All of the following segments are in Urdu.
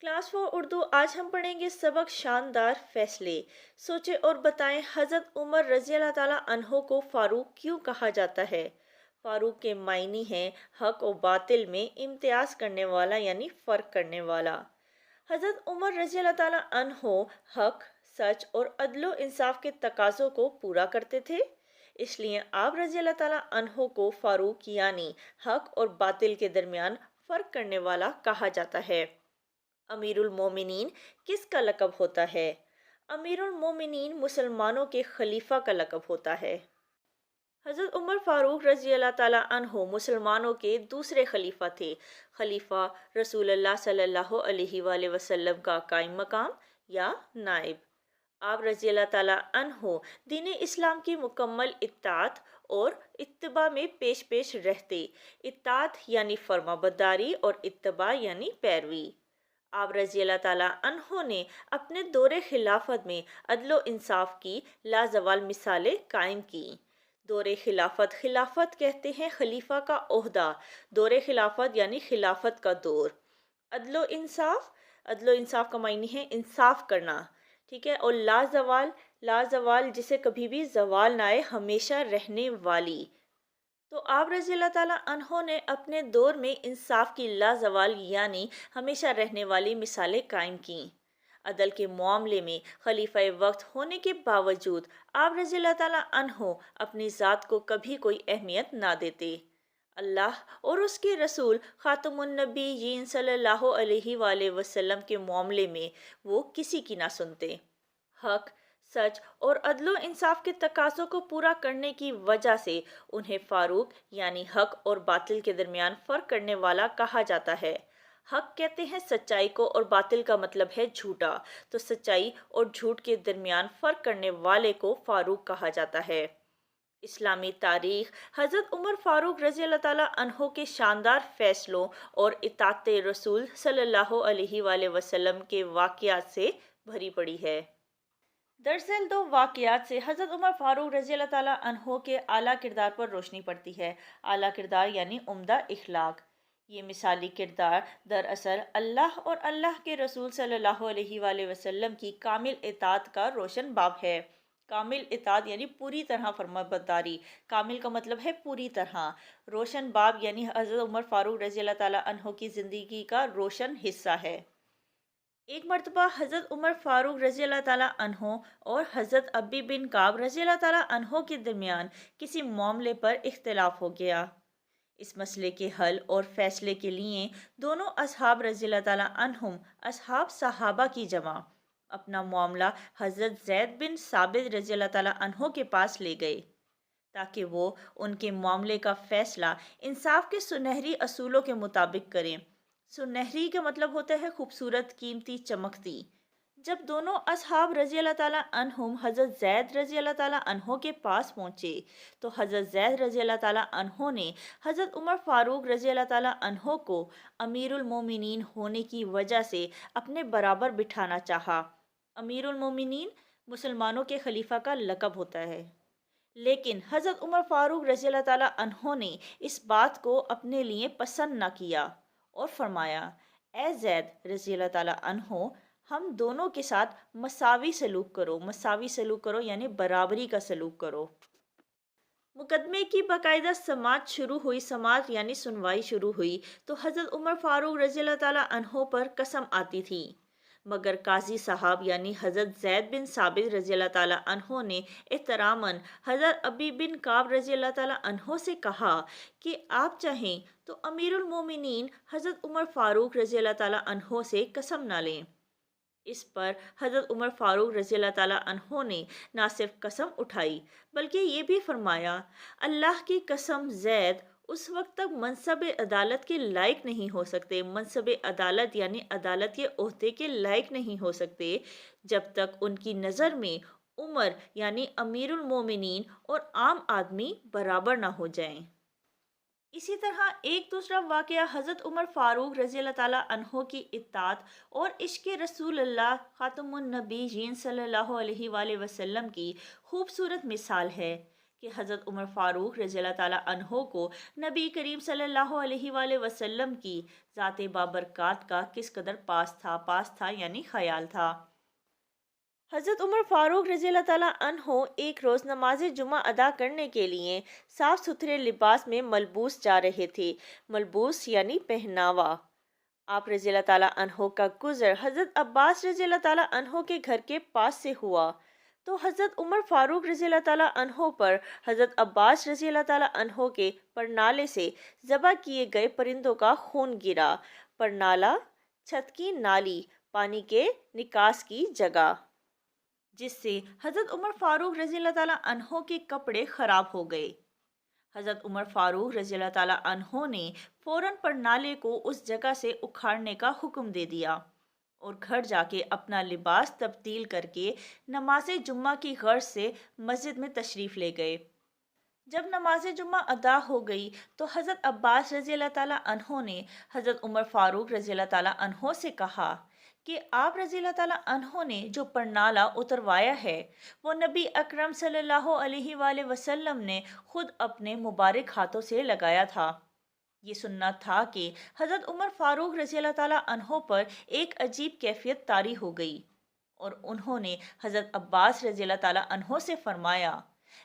کلاس فور اردو آج ہم پڑھیں گے سبق شاندار فیصلے۔ سوچیں اور بتائیں حضرت عمر رضی اللہ تعالیٰ عنہ کو فاروق کیوں کہا جاتا ہے؟ فاروق کے معنی ہیں حق و باطل میں امتیاز کرنے والا یعنی فرق کرنے والا۔ حضرت عمر رضی اللہ تعالیٰ عنہ حق، سچ اور عدل و انصاف کے تقاضوں کو پورا کرتے تھے، اس لیے آپ رضی اللہ تعالیٰ عنہ کو فاروق یعنی حق اور باطل کے درمیان فرق کرنے والا کہا جاتا ہے۔ امیر المومنین کس کا لقب ہوتا ہے؟ امیر المومنین مسلمانوں کے خلیفہ کا لقب ہوتا ہے۔ حضرت عمر فاروق رضی اللہ تعالیٰ عنہ مسلمانوں کے دوسرے خلیفہ تھے۔ خلیفہ رسول اللہ صلی اللہ علیہ وآلہ وسلم کا قائم مقام یا نائب۔ آپ رضی اللہ تعالیٰ عنہ دین اسلام کی مکمل اطاعت اور اتباع میں پیش رہتے۔ اطاعت یعنی فرما برداری اور اتباع یعنی پیروی۔ آپ رضی اللہ تعالیٰ عنہ نے اپنے دور خلافت میں عدل و انصاف کی لازوال مثالیں قائم کیں۔ دور خلافت، خلافت کہتے ہیں خلیفہ کا عہدہ، دور خلافت یعنی خلافت کا دور۔ عدل و انصاف، عدل و انصاف کا معنی ہے انصاف کرنا، ٹھیک ہے، اور لازوال، لازوال جسے کبھی بھی زوال نہ آئے، ہمیشہ رہنے والی۔ تو آپ رضی اللہ تعالیٰ عنہ نے اپنے دور میں انصاف کی لازوال یعنی ہمیشہ رہنے والی مثالیں قائم کیں۔ عدل کے معاملے میں خلیفہ وقت ہونے کے باوجود آپ رضی اللہ تعالیٰ عنہ اپنی ذات کو کبھی کوئی اہمیت نہ دیتے۔ اللہ اور اس کے رسول خاتم النبیین صلی اللہ علیہ وآلہ وسلم کے معاملے میں وہ کسی کی نہ سنتے۔ حق، سچ اور عدل و انصاف کے تقاضوں کو پورا کرنے کی وجہ سے انہیں فاروق یعنی حق اور باطل کے درمیان فرق کرنے والا کہا جاتا ہے۔ حق کہتے ہیں سچائی کو اور باطل کا مطلب ہے جھوٹا، تو سچائی اور جھوٹ کے درمیان فرق کرنے والے کو فاروق کہا جاتا ہے۔ اسلامی تاریخ حضرت عمر فاروق رضی اللہ تعالیٰ عنہ کے شاندار فیصلوں اور اطاعت رسول صلی اللہ علیہ وآلہ وسلم کے واقعات سے بھری پڑی ہے۔ دراصل دو واقعات سے حضرت عمر فاروق رضی اللہ تعالیٰ عنہ کے اعلیٰ کردار پر روشنی پڑتی ہے۔ اعلیٰ کردار یعنی عمدہ اخلاق۔ یہ مثالی کردار دراصل اللہ اور اللہ کے رسول صلی اللہ علیہ وآلہ وسلم کی کامل اطاعت کا روشن باب ہے۔ کامل اطاعت یعنی پوری طرح فرما برداری، کامل کا مطلب ہے پوری طرح۔ روشن باب یعنی حضرت عمر فاروق رضی اللہ تعالیٰ عنہ کی زندگی کا روشن حصہ ہے۔ ایک مرتبہ حضرت عمر فاروق رضی اللہ تعالیٰ عنہ اور حضرت ابی بن کعب رضی اللہ تعالیٰ عنہ کے درمیان کسی معاملے پر اختلاف ہو گیا۔ اس مسئلے کے حل اور فیصلے کے لیے دونوں اصحاب رضی اللہ تعالیٰ عنہم، اصحاب صحابہ کی جمع، اپنا معاملہ حضرت زید بن ثابت رضی اللہ تعالیٰ عنہ کے پاس لے گئے تاکہ وہ ان کے معاملے کا فیصلہ انصاف کے سنہری اصولوں کے مطابق کریں۔ سنہری کا مطلب ہوتا ہے خوبصورت، قیمتی، چمکتی۔ جب دونوں اصحاب رضی اللہ تعالیٰ عنہم حضرت زید رضی اللہ تعالیٰ عنہ کے پاس پہنچے تو حضرت زید رضی اللہ تعالیٰ عنہ نے حضرت عمر فاروق رضی اللہ تعالیٰ عنہ کو امیر المومنین ہونے کی وجہ سے اپنے برابر بٹھانا چاہا۔ امیر المومنین مسلمانوں کے خلیفہ کا لقب ہوتا ہے، لیکن حضرت عمر فاروق رضی اللہ تعالیٰ عنہ نے اس بات کو اپنے لیے پسند نہ کیا اور فرمایا، اے زید رضی اللہ تعالیٰ عنہ، ہم دونوں کے ساتھ مساوی سلوک کرو۔ مساوی سلوک کرو یعنی برابری کا سلوک کرو۔ مقدمے کی باقاعدہ سماعت شروع ہوئی، سماعت یعنی سنوائی شروع ہوئی تو حضرت عمر فاروق رضی اللہ تعالیٰ عنہ پر قسم آتی تھی، مگر قاضی صاحب یعنی حضرت زید بن ثابت رضی اللہ تعالیٰ عنہ نے احتراماً حضرت ابی بن کعب رضی اللہ تعالیٰ عنہ سے کہا کہ آپ چاہیں تو امیر المومنین حضرت عمر فاروق رضی اللہ تعالیٰ عنہ سے قسم نہ لیں۔ اس پر حضرت عمر فاروق رضی اللہ تعالیٰ عنہ نے نہ صرف قسم اٹھائی بلکہ یہ بھی فرمایا، اللہ کی قسم زید اس وقت تک منصب عدالت کے لائق نہیں ہو سکتے، منصب عدالت یعنی عدالت کے عہدے کے لائق نہیں ہو سکتے جب تک ان کی نظر میں عمر یعنی امیر المومنین اور عام آدمی برابر نہ ہو جائیں۔ اسی طرح ایک دوسرا واقعہ حضرت عمر فاروق رضی اللہ تعالیٰ عنہ کی اطاعت اور عشق رسول اللہ خاتم النبیین صلی اللہ علیہ وآلہ وسلم کی خوبصورت مثال ہے کہ حضرت عمر فاروق رضی اللہ تعالیٰ عنہ کو نبی کریم صلی اللہ علیہ وآلہ وسلم کی ذات بابرکات کا کس قدر پاس تھا یعنی خیال تھا۔ حضرت عمر فاروق رضی اللہ تعالیٰ عنہ ایک روز نماز جمعہ ادا کرنے کے لیے صاف ستھرے لباس میں ملبوس جا رہے تھے۔ ملبوس یعنی پہناوا۔ آپ رضی اللہ تعالیٰ عنہ کا گزر حضرت عباس رضی اللہ تعالیٰ عنہ کے گھر کے پاس سے ہوا تو حضرت عمر فاروق رضی اللہ تعالیٰ عنہ پر حضرت عباس رضی اللہ تعالیٰ عنہ کے پرنالے سے ذبح کیے گئے پرندوں کا خون گرا۔ پرنالہ چھت کی نالی، پانی کے نکاس کی جگہ، جس سے حضرت عمر فاروق رضی اللہ تعالیٰ عنہ کے کپڑے خراب ہو گئے۔ حضرت عمر فاروق رضی اللہ تعالیٰ عنہ نے فوراً پرنالے کو اس جگہ سے اکھاڑنے کا حکم دے دیا اور گھر جا کے اپنا لباس تبدیل کر کے نماز جمعہ کی غرض سے مسجد میں تشریف لے گئے۔ جب نماز جمعہ ادا ہو گئی تو حضرت عباس رضی اللہ تعالیٰ عنہ نے حضرت عمر فاروق رضی اللہ تعالیٰ عنہ سے کہا کہ آپ رضی اللہ تعالیٰ عنہ نے جو پرنالہ اتروایا ہے وہ نبی اکرم صلی اللہ علیہ وآلہ وسلم نے خود اپنے مبارک ہاتھوں سے لگایا تھا۔ یہ سننا تھا کہ حضرت عمر فاروق رضی اللہ تعالیٰ عنہ پر ایک عجیب کیفیت طاری ہو گئی اور انہوں نے حضرت عباس رضی اللہ تعالیٰ عنہ سے فرمایا،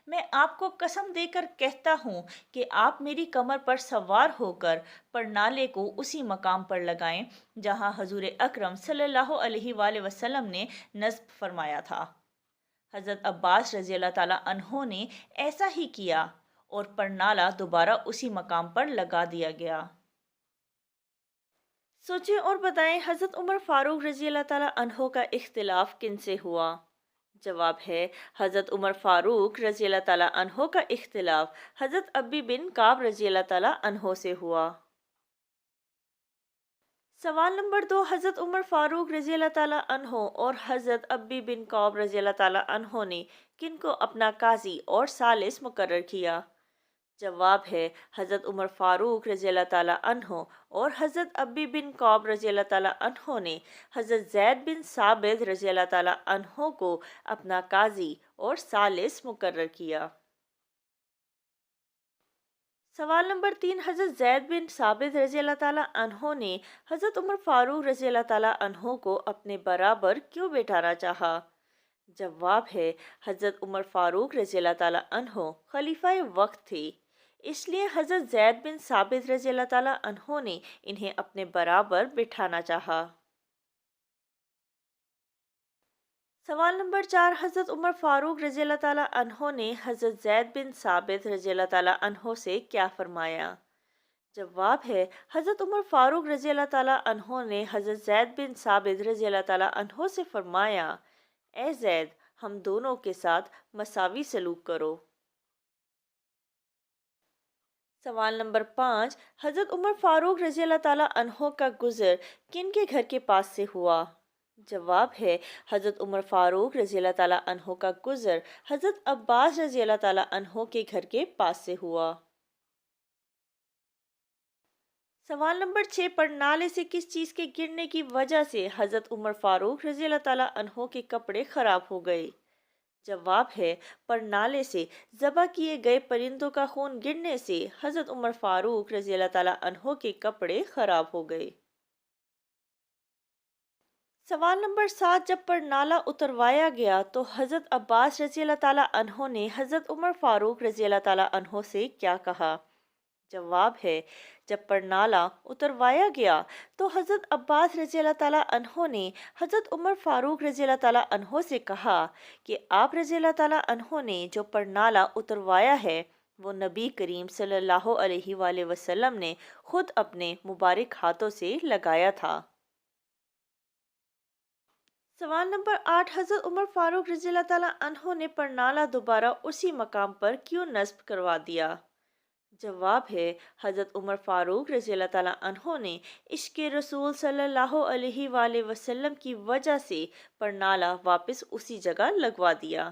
میں آپ کو قسم دے کر کہتا ہوں کہ آپ میری کمر پر سوار ہو کر پرنالے کو اسی مقام پر لگائیں جہاں حضور اکرم صلی اللہ علیہ وآلہ وسلم نے نصب فرمایا تھا۔ حضرت عباس رضی اللہ تعالیٰ عنہ نے ایسا ہی کیا اور پرنالہ دوبارہ اسی مقام پر لگا دیا گیا۔ سوچیں اور بتائیں حضرت عمر فاروق رضی اللہ تعالیٰ عنہ کا اختلاف کن سے ہوا؟ جواب ہے حضرت عمر فاروق رضی اللہ تعالیٰ عنہ کا اختلاف حضرت ابی بن کعب رضی اللہ تعالیٰ عنہ سے ہوا۔ سوال نمبر 2، حضرت عمر فاروق رضی اللہ تعالیٰ عنہ اور حضرت ابی بن کعب رضی اللہ تعالیٰ عنہ نے کن کو اپنا قاضی اور ثالث مقرر کیا؟ جواب ہے حضرت عمر فاروق رضی اللہ تعالیٰ عنہ اور حضرت ابی بن کعب رضی اللہ تعالیٰ عنہ نے حضرت زید بن ثابت رضی اللہ تعالیٰ عنہ کو اپنا قاضی اور ثالث مقرر کیا۔ سوال نمبر 3، حضرت زید بن ثابت رضی اللہ تعالیٰ عنہ نے حضرت عمر فاروق رضی اللہ تعالیٰ عنہ کو اپنے برابر کیوں بٹھانا چاہا؟ جواب ہے حضرت عمر فاروق رضی اللہ تعالیٰ عنہ خلیفہ وقت تھے، اس لیے حضرت زید بن ثابت رضی اللہ تعالیٰ عنہ نے انہیں اپنے برابر بٹھانا چاہا۔ سوال نمبر 4، حضرت عمر فاروق رضی اللہ تعالیٰ عنہ نے حضرت زید بن ثابت رضی اللہ تعالیٰ عنہ سے کیا فرمایا؟ جواب ہے حضرت عمر فاروق رضی اللہ تعالیٰ عنہ نے حضرت زید بن ثابت رضی اللہ تعالیٰ عنہ سے فرمایا، اے زید، ہم دونوں کے ساتھ مساوی سلوک کرو۔ سوال نمبر 5، حضرت عمر فاروق رضی اللہ تعالیٰ عنہ کا گزر کن کے گھر کے پاس سے ہوا؟ جواب ہے حضرت عمر فاروق رضی اللہ تعالیٰ عنہ کا گزر حضرت عباس رضی اللہ تعالیٰ عنہ کے گھر کے پاس سے ہوا۔ سوال نمبر 6، پرنالے سے کس چیز کے گرنے کی وجہ سے حضرت عمر فاروق رضی اللہ تعالیٰ عنہ کے کپڑے خراب ہو گئے؟ جواب ہے پرنالے سے ذبح کیے گئے پرندوں کا خون گرنے سے حضرت عمر فاروق رضی اللہ تعالیٰ عنہ کے کپڑے خراب ہو گئے۔ سوال نمبر 7، جب پرنالہ اتروایا گیا تو حضرت عباس رضی اللہ تعالیٰ عنہ نے حضرت عمر فاروق رضی اللہ تعالیٰ عنہ سے کیا کہا؟ جواب ہے جب پرنالہ اتروایا گیا تو حضرت عباس رضی اللہ تعالیٰ عنہ نے حضرت عمر فاروق رضی اللہ تعالیٰ عنہ سے کہا کہ آپ رضی اللہ تعالیٰ عنہ نے جو پرنالہ اتروایا ہے وہ نبی کریم صلی اللہ علیہ وآلہ وسلم نے خود اپنے مبارک ہاتھوں سے لگایا تھا۔ سوال نمبر 8، حضرت عمر فاروق رضی اللہ تعالیٰ عنہ نے پرنالہ دوبارہ اسی مقام پر کیوں نصب کروا دیا؟ جواب ہے حضرت عمر فاروق رضی اللہ تعالیٰ عنہ نے عشق رسول صلی اللہ علیہ وآلہ وسلم کی وجہ سے پرنالہ واپس اسی جگہ لگوا دیا۔